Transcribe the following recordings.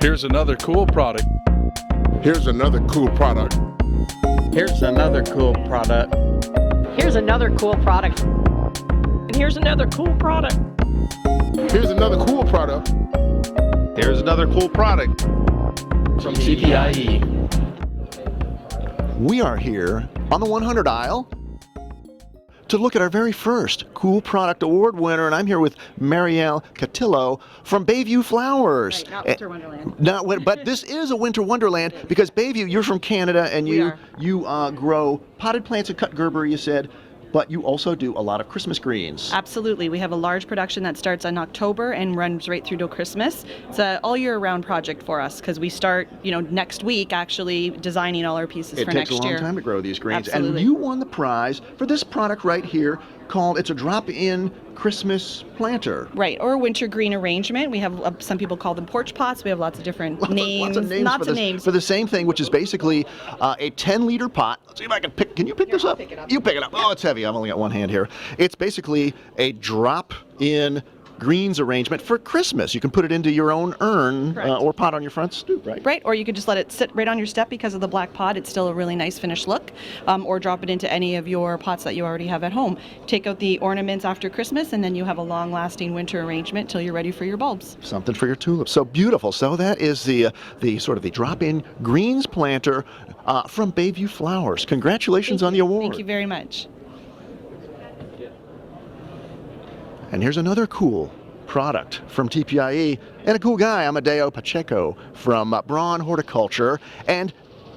Here's another cool product. Here's another cool product. Here's another cool product. Here's another cool product. And here's another cool product. Here's another cool product. Here's another cool product From TPIE. We are here on the 100 aisle to look at our very first Cool Product Award winner, and I'm here with Marielle Cotillo from Bayview Flowers. Right, not Winter Wonderland. But this is a winter wonderland because Bayview, you're from Canada, and you grow potted plants and cut Gerber, you said, but you also do a lot of Christmas greens. Absolutely. We have a large production that starts in October and runs right through to Christmas. It's an all year round project for us because we start, next week actually designing all our pieces for next year. It takes a long time to grow these greens. Absolutely. And you won the prize for this product right here called, it's a drop-in Christmas planter. Right, or a winter green arrangement. We have, some people call them porch pots. We have lots of different names. Lots of names for the same thing, which is basically a 10-liter pot. Let's see if I can pick. Can you pick this up? Pick it up. You pick it up. Oh, it's heavy. I've only got one hand here. It's basically a drop-in greens arrangement for Christmas. You can put it into your own urn or pot on your front stoop, right? Right, or you could just let it sit right on your step because of the black pot. It's still a really nice finished look. Or drop it into any of your pots that you already have at home. Take out the ornaments after Christmas, and then you have a long-lasting winter arrangement till you're ready for your bulbs. Something for your tulips. So beautiful. So that is the sort of the drop-in greens planter from Bayview Flowers. Congratulations on the award. Thank you very much. And here's another cool product from TPIE and a cool guy, Amadeo Pacheco from Braun Horticulture. And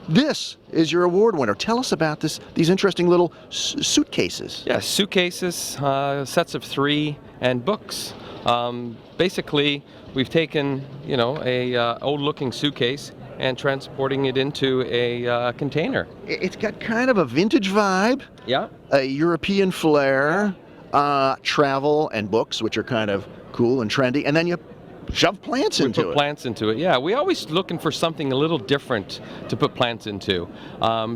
this is your award winner. Tell us about these interesting little suitcases. Yeah, suitcases, sets of 3, and books. Basically, we've taken, a old-looking suitcase and transporting it into a container. It's got kind of a vintage vibe. Yeah. A European flair. Travel and books, which are kind of cool and trendy, and then you shove plants into it. We put plants into it, yeah. We're always looking for something a little different to put plants into.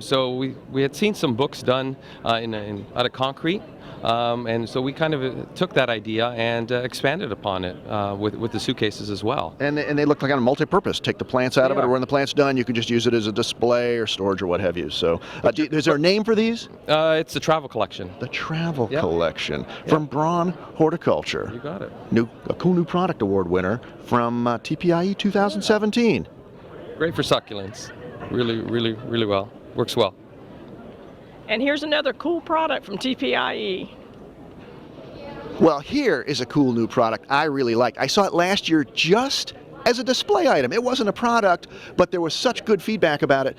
So we had seen some books done out of concrete, and so we kind of took that idea and expanded upon it with the suitcases as well. And they look like a multi-purpose. Take the plants out of it, or when the plant's done, you can just use it as a display or storage or what have you. So is there a name for these? It's the travel collection. The travel collection from Braun Horticulture. You got it. A cool new product award winner from TPIE 2017. Great for succulents. Really, really, really well. Works well. And here's another cool product from TPIE. Well, here is a cool new product I really like. I saw it last year just as a display item. It wasn't a product, but there was such good feedback about it.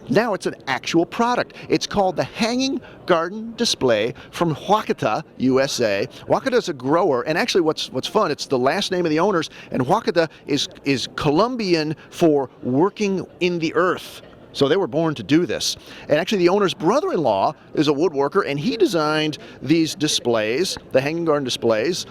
Now it's an actual product. It's called the Hanging Garden Display from Huacata, USA. Huacata is a grower, and actually what's fun, it's the last name of the owners, and Huacata is Colombian for working in the earth. So they were born to do this. And actually the owner's brother-in-law is a woodworker, and he designed these displays, the hanging garden displays.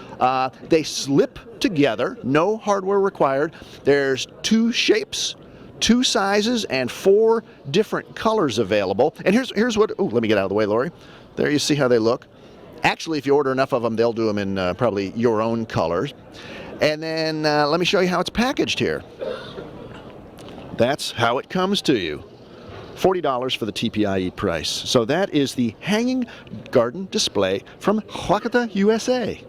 They slip together, no hardware required. There's 2 shapes, 2 sizes, and 4 different colors available. And here's what, let me get out of the way, Lori. There you see how they look. Actually, if you order enough of them, they'll do them in probably your own colors. And then let me show you how it's packaged here. That's how it comes to you. $40 for the TPIE price. So that is the Hanging Garden Display from Huacata, USA.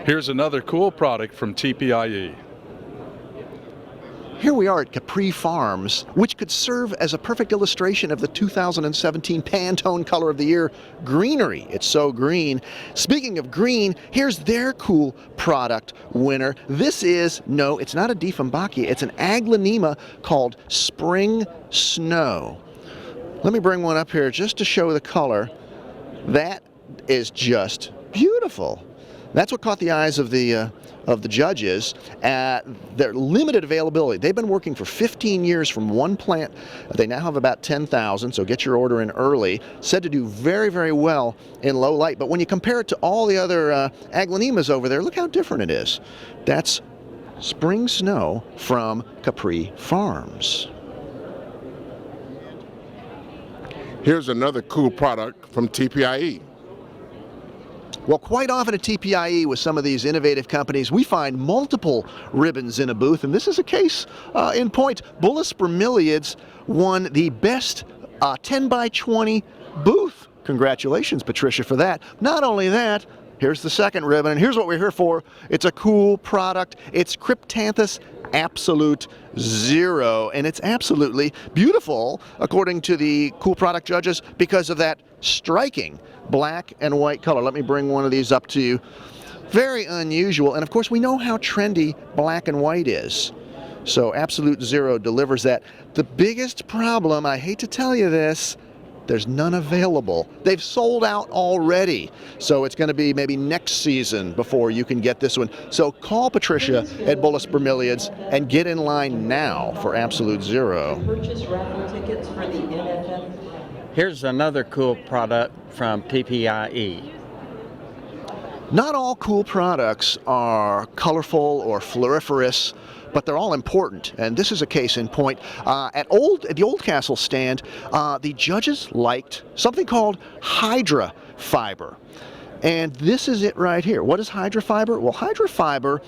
Here's another cool product from TPIE. Here we are at Capri Farms, which could serve as a perfect illustration of the 2017 Pantone Color of the Year, greenery. It's so green. Speaking of green, here's their cool product winner. This is, no, it's not a Dieffenbachia, it's an Aglaonema called Spring Snow. Let me bring one up here just to show the color. That is just beautiful. That's what caught the eyes of the judges. Their limited availability. They've been working for 15 years from one plant. They now have about 10,000, so get your order in early. Said to do very, very well in low light. But when you compare it to all the other Aglaonemas over there, look how different it is. That's Spring Snow from Capri Farms. Here's another cool product from TPIE. Well, quite often at TPIE with some of these innovative companies, we find multiple ribbons in a booth, and this is a case in point. Bulis bromeliads won the best 10 by 20 booth. Congratulations, Patricia, for that. Not only that, here's the second ribbon, and here's what we're here for. It's a cool product. It's Cryptanthus Absolute Zero, and it's absolutely beautiful, according to the cool product judges, because of that striking black and white color. Let me bring one of these up to you. Very unusual, and of course we know how trendy black and white is. So Absolute Zero delivers that. The biggest problem, I hate to tell you this, there's none available. They've sold out already. So it's going to be maybe next season before you can get this one. So call Patricia at Bulis Bromeliads and get in line now for Absolute Zero. Purchase raffle tickets for the NFF. Here's another cool product from TPIE. Not all cool products are colorful or floriferous, but they're all important, and this is a case in point. At the Oldcastle stand, the judges liked something called Hydra fiber. And this is it right here. What is Hydra fiber? Well, Hydra fiber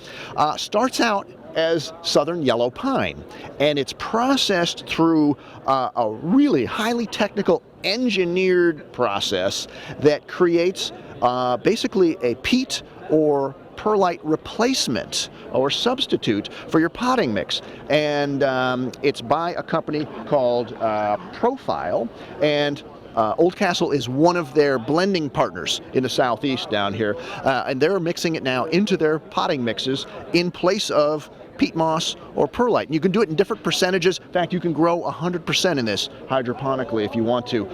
starts out as southern yellow pine, and it's processed through a really highly technical engineered process that creates basically a peat or perlite replacement or substitute for your potting mix, and it's by a company called Profile, and Oldcastle is one of their blending partners in the southeast down here, and they're mixing it now into their potting mixes in place of peat moss or perlite. And you can do it in different percentages. In fact, you can grow 100% in this hydroponically if you want to.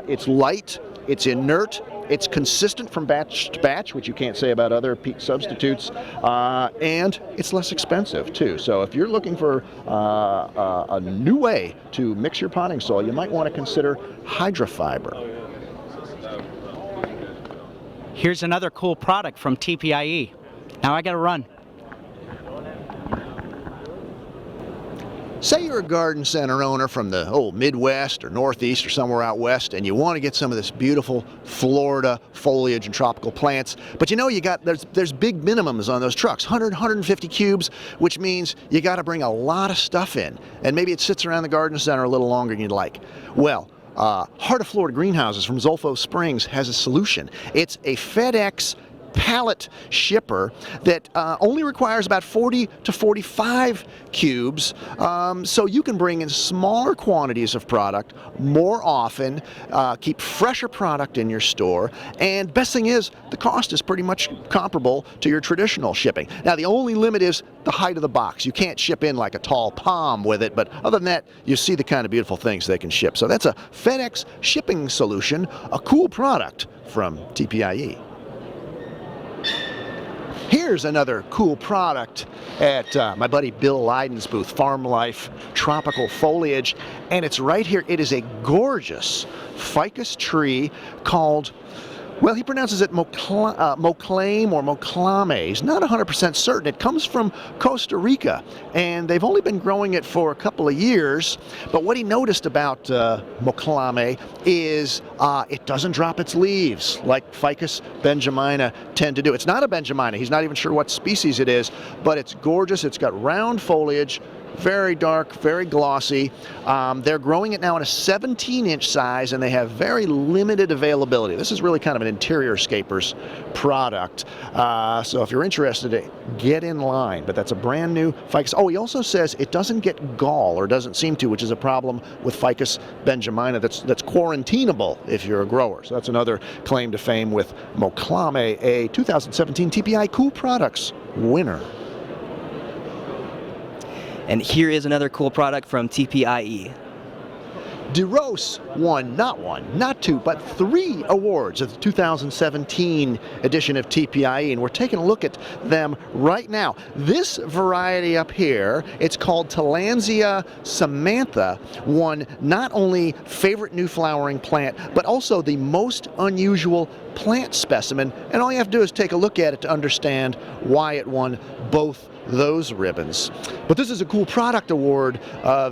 It's light, it's inert, it's consistent from batch to batch, which you can't say about other peat substitutes, and it's less expensive too. So if you're looking for a new way to mix your potting soil, you might want to consider Hydra fiber. Here's another cool product from TPIE. Now I gotta run. Say you're a garden center owner from the old Midwest or Northeast or somewhere out west, and you want to get some of this beautiful Florida foliage and tropical plants, but you know there's big minimums on those trucks, 150 cubes, which means you got to bring a lot of stuff in, and maybe it sits around the garden center a little longer than you'd like. Well, Heart of Florida Greenhouses from Zolfo Springs has a solution. It's a FedEx pallet shipper that only requires about 40 to 45 cubes, so you can bring in smaller quantities of product more often, keep fresher product in your store, and best thing is the cost is pretty much comparable to your traditional shipping. Now the only limit is the height of the box. You can't ship in like a tall palm with it, but other than that, you see the kind of beautiful things they can ship. So that's a FedEx shipping solution, a cool product from TPIE. Here's another cool product at my buddy Bill Leiden's booth, Farm Life Tropical Foliage, and it's right here. It is a gorgeous ficus tree called, well, he pronounces it Moclame or Moclame. He's not 100% certain. It comes from Costa Rica, and they've only been growing it for a couple of years, but what he noticed about Moclame is it doesn't drop its leaves like Ficus benjamina tend to do. It's not a benjamina. He's not even sure what species it is, but it's gorgeous. It's got round foliage, very dark, very glossy. They're growing it now in a 17-inch size, and they have very limited availability. This is really kind of an interior scapers product. So if you're interested, get in line. But that's a brand new ficus. Oh, he also says it doesn't get gall, or doesn't seem to, which is a problem with Ficus benjamina that's quarantinable if you're a grower. So that's another claim to fame with Moclame, a 2017 TPI Cool Products winner. And here is another cool product from TPIE. DeRose won not one, not two, but 3 awards at the 2017 edition of TPIE, and we're taking a look at them right now. This variety up here, it's called Tillandsia Samantha, won not only favorite new flowering plant, but also the most unusual plant specimen, and all you have to do is take a look at it to understand why it won both those ribbons. But this is a cool product award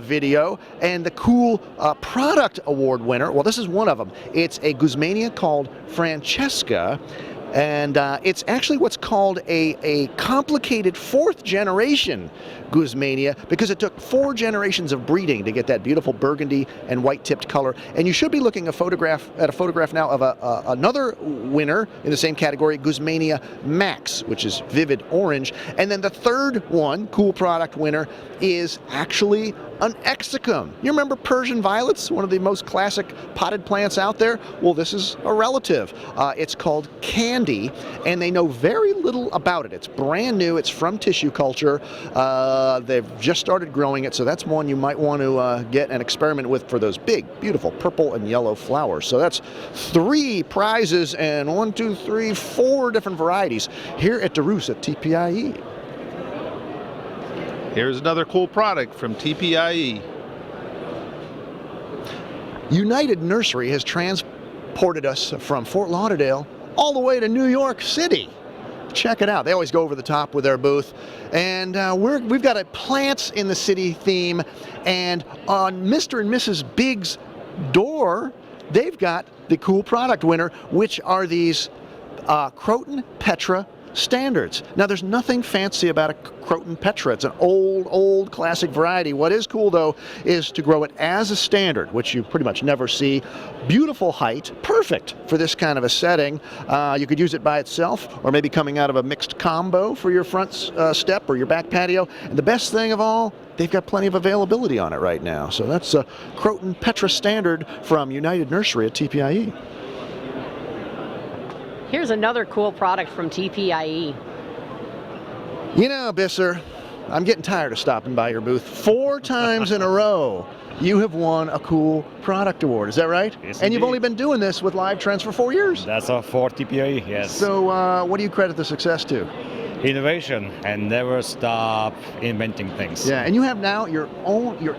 video, and the cool product award winner, well, this is one of them. It's a Guzmania called Francesca, And it's actually what's called a complicated fourth generation Guzmania, because it took 4 generations of breeding to get that beautiful burgundy and white tipped color. And you should be looking at a photograph now of another winner in the same category, Guzmania Max, which is vivid orange. And then the third one, cool product winner, is actually an exocum. You remember Persian violets, one of the most classic potted plants out there? Well, this is a relative. It's called Candy, and they know very little about it. It's brand new. It's from tissue culture. They've just started growing it, so that's one you might want to get and experiment with for those big, beautiful purple and yellow flowers. So that's 3 prizes and 4 different varieties here at DeRoos at TPIE. Here's another cool product from TPIE. United Nursery has transported us from Fort Lauderdale all the way to New York City. Check it out. They always go over the top with their booth. And we've got a Plants in the City theme. And on Mr. and Mrs. Big's door, they've got the cool product winner, which are these Croton Petra standards. Now, there's nothing fancy about a Croton Petra. It's an old classic variety. What is cool, though, is to grow it as a standard, which you pretty much never see. Beautiful height, perfect for this kind of a setting. You could use it by itself, or maybe coming out of a mixed combo for your front step or your back patio. And the best thing of all, they've got plenty of availability on it right now. So that's a Croton Petra standard from United Nursery at TPIE. Here's another cool product from TPIE. You know, Bisser, I'm getting tired of stopping by your booth. 4 times in a row, you have won a cool product award. Is that right? Yes, and you've indeed. only been doing this with Live Trends for 4 years. That's for TPIE, yes. So what do you credit the success to? Innovation and never stop inventing things. Yeah, and you have now your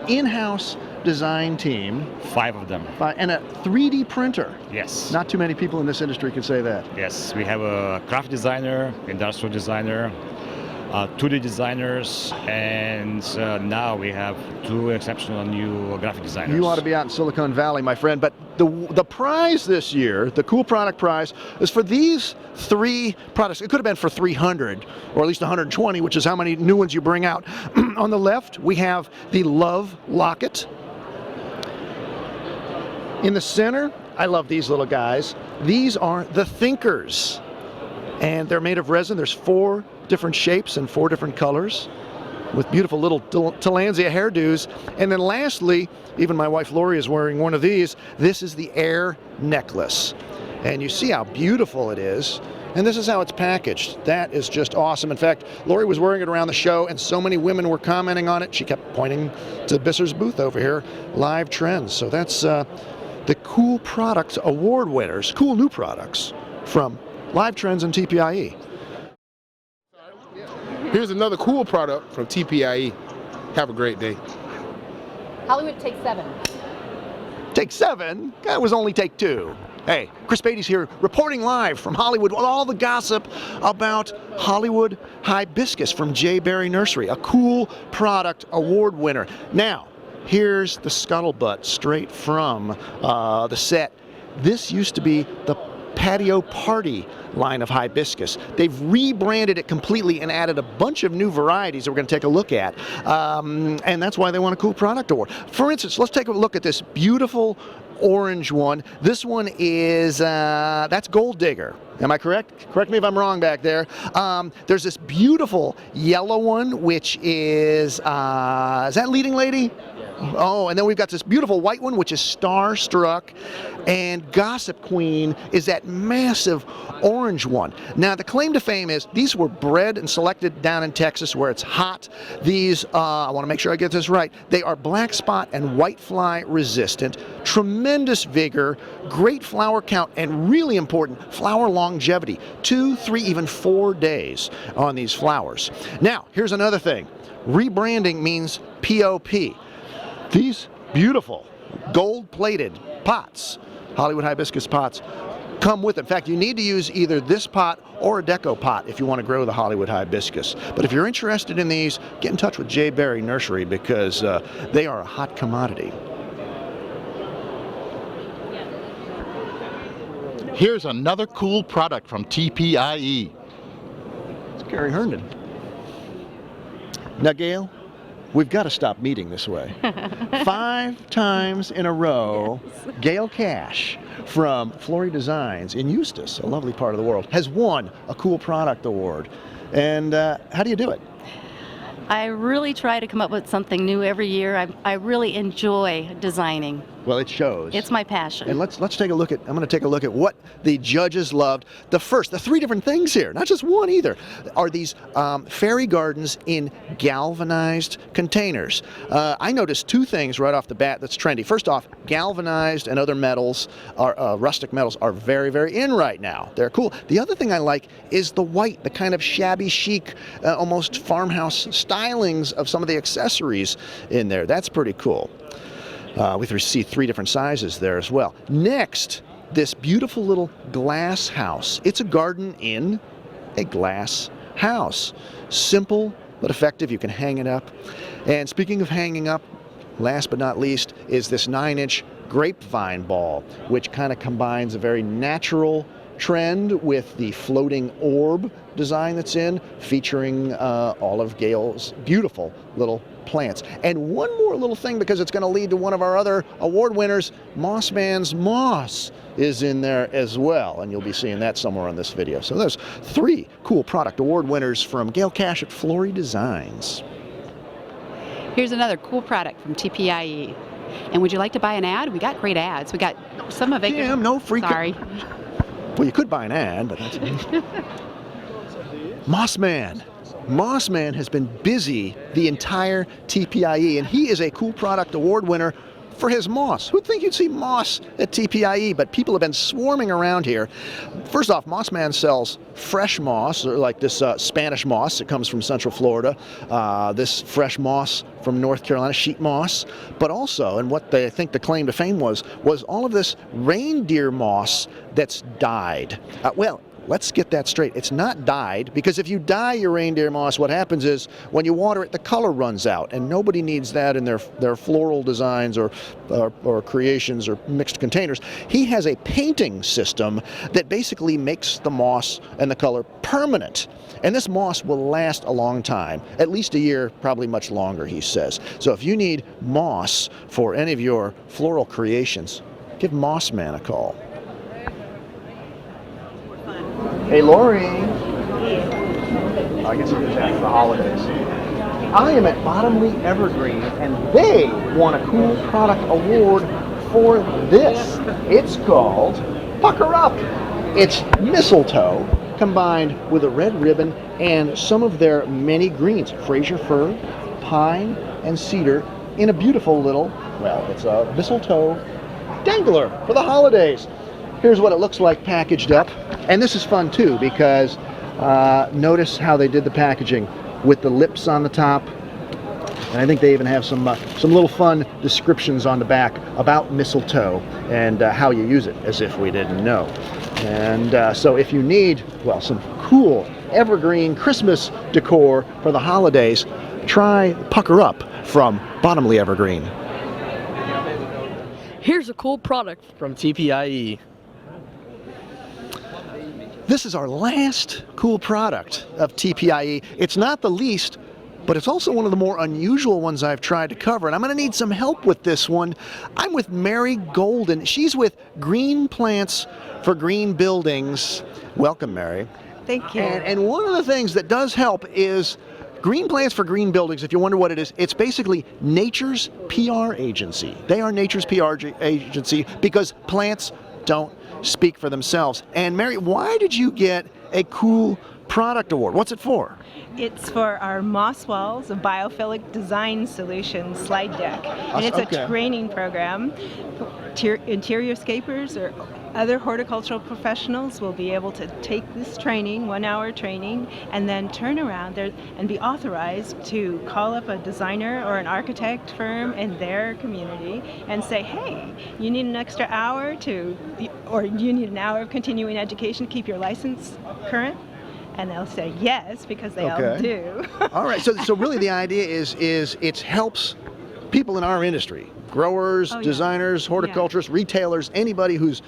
in-house design team. 5 of them. And a 3D printer. Yes. Not too many people in this industry can say that. Yes, we have a craft designer, industrial designer, 2D designers, and now we have 2 exceptional new graphic designers. You ought to be out in Silicon Valley, my friend. But the prize this year, the Cool Product Prize, is for these 3 products. It could have been for 300, or at least 120, which is how many new ones you bring out. On the left, we have the Love Locket. In the center, I love these little guys. These are the Thinkers. And they're made of resin. There's 4 different shapes and 4 different colors with beautiful little Tillandsia hairdos. And then lastly, even my wife Lori is wearing one of these. This is the Air Necklace. And you see how beautiful it is. And this is how it's packaged. That is just awesome. In fact, Lori was wearing it around the show, and so many women were commenting on it. She kept pointing to Bisser's booth over here, Live Trends. So that's the Cool Products Award winners, cool new products from Live Trends and TPIE. Here's another cool product from TPIE. Have a great day. Hollywood, take 7. Take 7? That was only take 2. Hey, Chris Beytes here, reporting live from Hollywood with all the gossip about Hollywood hibiscus from J. Berry Nursery, a cool product award winner. Now, here's the scuttlebutt straight from the set. This used to be the Patio Party line of hibiscus. They've rebranded it completely and added a bunch of new varieties that we're going to take a look at. And that's why they won a cool product award. For instance, let's take a look at this beautiful orange one. This one is, that's Gold Digger. Am I correct? Correct me if I'm wrong back there. There's this beautiful yellow one, which is that Leading Lady? Oh, and then we've got this beautiful white one, which is Starstruck, and Gossip Queen is that massive orange one. Now, the claim to fame is these were bred and selected down in Texas where it's hot. These, I want to make sure I get this right, they are black spot and white fly resistant, tremendous vigor, great flower count, and really important, flower longevity, 2, 3, even 4 days on these flowers. Now, here's another thing. Rebranding means POP. These beautiful gold-plated pots, Hollywood hibiscus pots, come with it. In fact, you need to use either this pot or a deco pot if you want to grow the Hollywood hibiscus. But if you're interested in these, get in touch with J. Berry Nursery because they are a hot commodity. Here's another cool product from TPIE. It's Gary Herndon. Now, Gail, we've got to stop meeting this way. 5 times in a row, yes. Gail Cash from Flory Designs in Eustis, a lovely part of the world, has won a Cool Product Award. And how do you do it? I really try to come up with something new every year. I really enjoy designing. Well, it shows. It's my passion. And let's take a look at, I'm going to take a look at what the judges loved. The 3 different things here, not just one either, are these fairy gardens in galvanized containers. I noticed 2 things right off the bat that's trendy. First off, galvanized and other metals, rustic metals, are very, very in right now. They're cool. The other thing I like is the white, the kind of shabby chic, almost farmhouse stylings of some of the accessories in there. That's pretty cool. We see 3 different sizes there as well. Next, this beautiful little glass house. It's a garden in a glass house. Simple but effective. You can hang it up. And speaking of hanging up, last but not least is this 9-inch grapevine ball, which kind of combines a very natural trend with the floating orb design that's in, featuring all of Gail's beautiful little plants. And one more little thing, because it's going to lead to one of our other award winners, Mossman's Moss is in there as well, and you'll be seeing that somewhere on this video. So there's 3 cool product award winners from Gail Cash at Flory Designs. Here's another cool product from TPIE. And would you like to buy an ad? We got great ads. We got some of it. Damn, no free. Sorry. Well, you could buy an ad, but that's Mossman. Mossman has been busy the entire TPIE, and he is a Cool Product Award winner for his moss. Who'd think you'd see moss at TPIE? But people have been swarming around here. First off, Mossman sells fresh moss, or like this Spanish moss that comes from Central Florida, this fresh moss from North Carolina, sheet moss, but also, and what I think the claim to fame was all of this reindeer moss that's dyed. Well, let's get that straight. It's not dyed, because if you dye your reindeer moss, what happens is when you water it, the color runs out, and nobody needs that in their floral designs or creations or mixed containers. He has a painting system that basically makes the moss and the color permanent. And this moss will last a long time, at least a year, probably much longer, he says. So if you need moss for any of your floral creations, give Mossman a call. Hey, Lori. I guess it is after the holidays. I am at Bottomley Evergreen, and they won a Cool Product Award for this. It's called Pucker Up. It's mistletoe combined with a red ribbon and some of their many greens, Fraser fir, pine, and cedar, in a beautiful little, well, it's a mistletoe dangler for the holidays. Here's what it looks like packaged up. And this is fun too, because notice how they did the packaging with the lips on the top. And I think they even have some little fun descriptions on the back about mistletoe and how you use it, as if we didn't know. And so if you need, well, some cool evergreen Christmas decor for the holidays, try Pucker Up from Bottomley Evergreen. Here's a cool product from TPIE. This is our last cool product of TPIE. It's not the least, but it's also one of the more unusual ones I've tried to cover, and I'm going to need some help with this one. I'm with Mary Golden. She's with Green Plants for Green Buildings. Welcome, Mary. Thank you. And one of the things that does help is Green Plants for Green Buildings. If you wonder what it is, it's basically nature's PR agency. They are nature's PR agency because plants don't speak for themselves. And Mary, why did you get a Cool Product Award? What's it for? It's for our Moss Walls, a biophilic design solution slide deck. And it's a training program. Interior-scapers or other horticultural professionals will be able to take this training, 1-hour training, and then turn around there and be authorized to call up a designer or an architect firm in their community and say, hey, you need an extra hour or you need an hour of continuing education to keep your license current? And they'll say yes, because they all do. All right, so really the idea is it helps people in our industry, growers, Oh, yeah. designers, horticulturists, retailers, anybody who's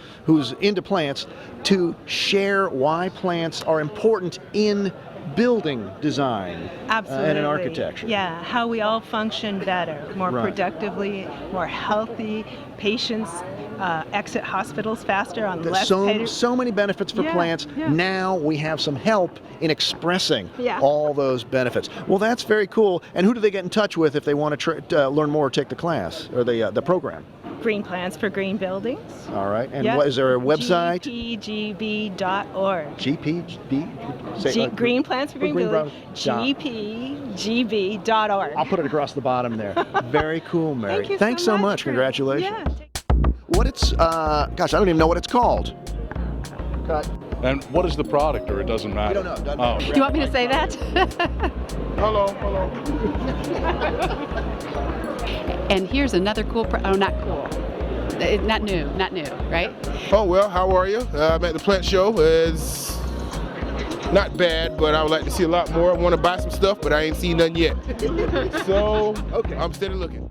into plants, to share why plants are important in building design Absolutely. and in architecture. Yeah, how we all function better, more Right. productively, more healthy. Patients exit hospitals faster on less So many benefits for Yeah, plants. yeah. Now we have some help in expressing Yeah. all those benefits. Well, that's very cool. And who do they get in touch with if they want to learn more or take the class or the program? Green Plans for Green Buildings. All right. And Yep. what, is there a website? GPGB.org. GPGB? Green Plans for Green Buildings. GPGB.org. I'll put it across the bottom there. Very cool, Mary. Thank you Thanks so so much much. for- Congratulations. Yeah. What it's, gosh, I don't even know what it's called. Cut. And what is the product, or it doesn't matter? We don't know. Doesn't Oh. matter. Do you want me to say that? Hello. And here's another cool, not cool. Not new, right? Oh, well, how are you? I'm at the plant show. It's not bad, but I would like to see a lot more. I want to buy some stuff, but I ain't seen none yet. So, I'm steady looking.